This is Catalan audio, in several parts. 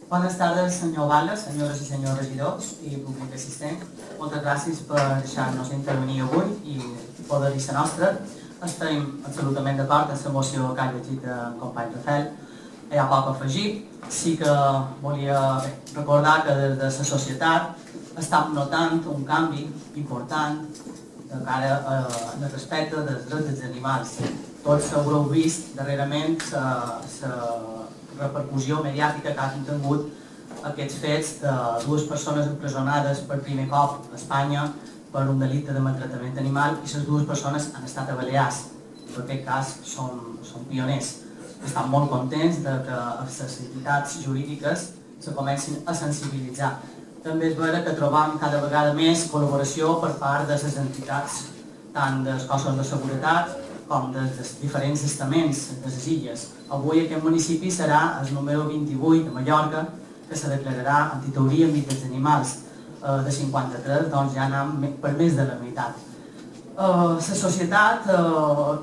Buenas tardes, senyor Bala, senyores i senyors regidors i públic assistent. Moltes gràcies per deixar-nos intervenir avui i poder dir la nostra. Estem absolutament d'acord amb la moció que ha llegit el company Rafael. Hi ha poc a afegir. Sí que volia recordar que des de la societat estem notant un canvi important de cara al respecte dels drets dels animals. Tots haureu vist darrerament la repercussió mediàtica que han tingut aquests fets de dues persones empresonades per primer cop a Espanya per un delicte de maltractament animal i les dues persones han estat a Balears. En aquest cas són pioners. Estan molt contents de que les entitats jurídiques se comencin a sensibilitzar. També és vera que trobam cada vegada més col·laboració per part de les entitats, tant dels cossos de seguretat com dels diferents estaments de les illes. Avui aquest municipi serà el número 28 de Mallorca, que se declararà antiteoria enmig dels animals. De 53, doncs ja anem per més de la meitat. La societat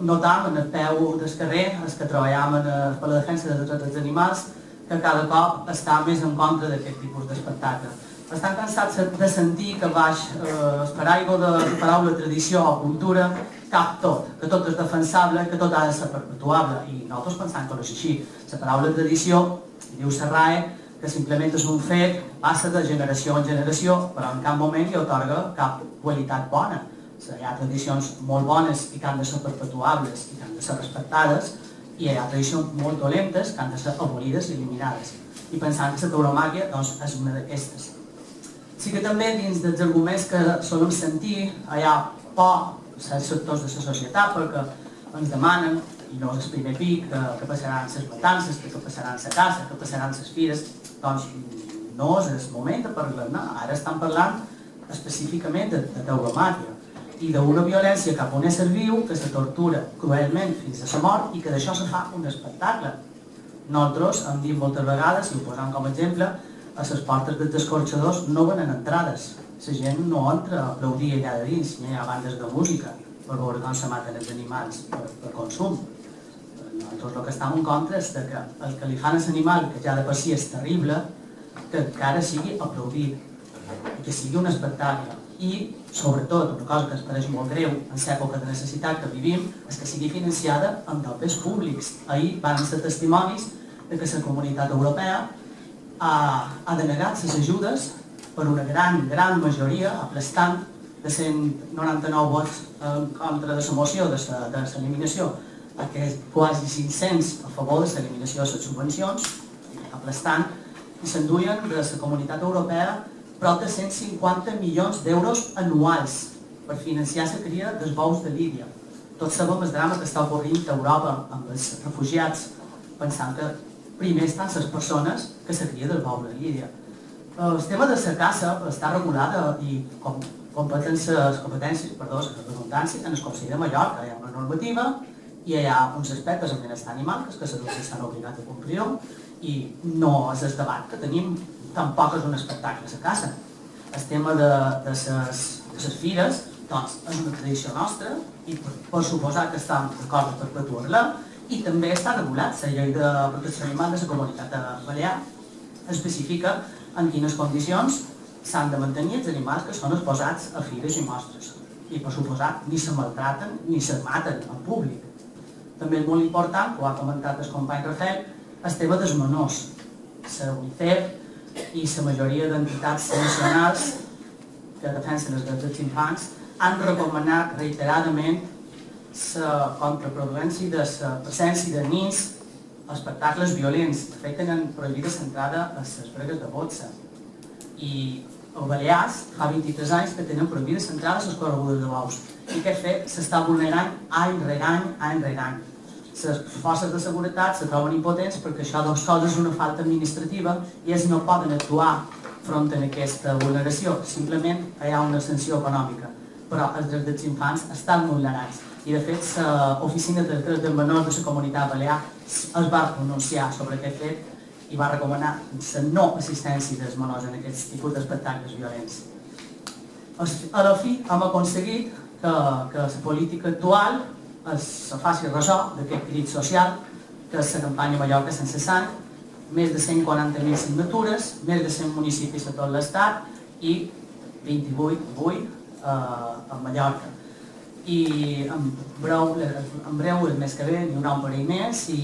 notam en el peu del carrer, els que treballem per la defensa dels drets dels animals, que cada cop està més en contra d'aquest tipus d'espectacle. Estan cansats de sentir que baix el paraigua de la paraula tradició o cultura cap tot, que tot és defensable, que tot ha de ser perpetuable, i nosaltres pensam que no és així. La paraula tradició, diu la RAE, que simplement és un fet, passa de generació en generació, però en cap moment li atorga cap qualitat bona. Hi ha tradicions molt bones i que han de ser perpetuables i que han de ser respectades, i hi ha tradicions molt dolentes que han de ser abolides i eliminades. I pensant que la tauromàquia és una d'aquestes. Sí que també dins dels arguments que solem sentir hi ha por als sectors de la societat perquè ens demanen, i no és el primer pic, que passaran les matances, que passaran la caça, que passaran les fires. Doncs no és el moment de parlar-ne. Ara estan parlant específicament de tauromàquia i d'una violència cap a un ésser viu que se tortura cruelment fins a la mort i que d'això se fa un espectacle. Nosaltres hem dit moltes vegades, i ho posam com a exemple, a les portes dels escorxadors no venen entrades. La gent no entra a aplaudir allà de dins, ni hi ha bandes de música per veure com se maten els animals per consum. Nosaltres el que estem en contra és que el que li fan a l'animal, que ja de per si és terrible, que encara sigui aplaudit, que sigui un espectacle. I, sobretot, una cosa que ens pareix molt greu en l'època de necessitat que vivim, és que sigui financiada amb deutes públics. Ahir van ser testimonis que la Comunitat Europea ha denegat les ajudes per una gran majoria, aplastant, de 199 vots en contra de la moció de l'eliminació, quasi 500 a favor de l'eliminació de les subvencions, aplastant, i s'enduien de la Comunitat Europea prop de 150 milions d'euros anuals per financiar la cria dels bous de Lídia. Tots sabem el drama que està ocorrint a Europa amb els refugiats, pensant que primer estan les persones que se cria del bou de Lídia. El tema de la caça està regulada i competències, redundàncies, en el Consell de Mallorca. Hi ha una normativa i hi ha uns aspectes en benestar animal que els adults estan obligats a complir i no és el debat que tenim, tampoc és un espectacle la caça. El tema de les fires és una tradició nostra i per suposar que estem d'acord de perpetuar-la i també està regulat. La llei de protecció animal de la Comunitat Balear especifica en quines condicions s'han de mantenir els animals que són exposats a fires i mostres. I per suposat ni se maltraten ni se maten en públic. També és molt important, ho ha comentat el company Rafael, el tema dels menors. La UNICEF i la majoria d'entitats nacionals que defensen els drets dels infants han recomanat reiteradament la contraproduència de la presència de nens a espectacles violents. De fet, tenen prohibida l'entrada a les bregues de boxa. I a Balears fa 23 anys que tenen prohibida l'entrada a les corregudes de bous. I aquest fet s'està vulnerant any rere any. Les forces de seguretat se troben impotents perquè això és una falta administrativa i ells no poden actuar front a aquesta vulneració. Simplement hi ha una sanció econòmica. Però els drets dels infants estan vulnerats. I de fet l'Oficina dels Drets dels Menors de la Comunitat Balear es va pronunciar sobre aquest fet i va recomanar la no assistència dels menors en aquests tipus d'espectacles violents. A la fi hem aconseguit que la política actual se faci ressò d'aquest crit social, que és la campanya Mallorca sense sang, més de 140.000 signatures, més de 100 municipis a tot l'estat i 28 avui a Mallorca. I en breu, el mes que ve, n'hi haurà un parell més i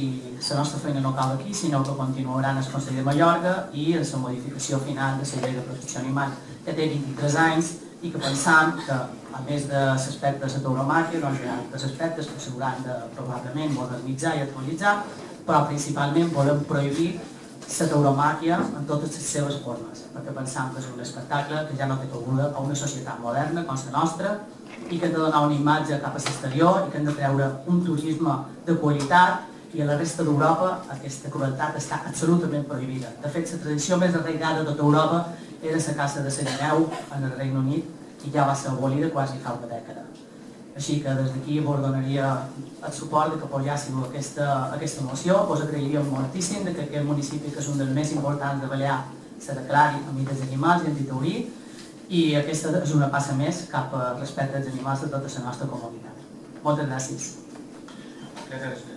la nostra feina no acaba aquí, sinó que continuarà en el Consell de Mallorca i en la modificació final de la llei de protecció animal, que té 23 anys i que pensam que, a més de l'aspecte de la tauromàquia, doncs hi ha altres aspectes que s'hauran de probablement modernitzar i actualitzar, però principalment volem prohibir la tauromàquia en totes les seves formes, perquè pensam que és un espectacle que ja no té cabuda a una societat moderna com la nostra i que hem de donar una imatge cap a l'exterior i que hem de treure un turisme de qualitat i a la resta d'Europa aquesta crueltat està absolutament prohibida. De fet, la tradició més arraigada de tota Europa era la caça de la guineu en el Regne Unit i ja va ser abolida quasi fa una dècada. Així que des d'aquí vos donaria el suport que apoyàssiu aquesta moció. Vos agrairíem moltíssim que aquest municipi, que és un dels més importants de Balear, se declari amic dels animals i antitaurí, i aquesta és una passa més cap al respecte als animals de tota la nostra comunitat. Moltes gràcies.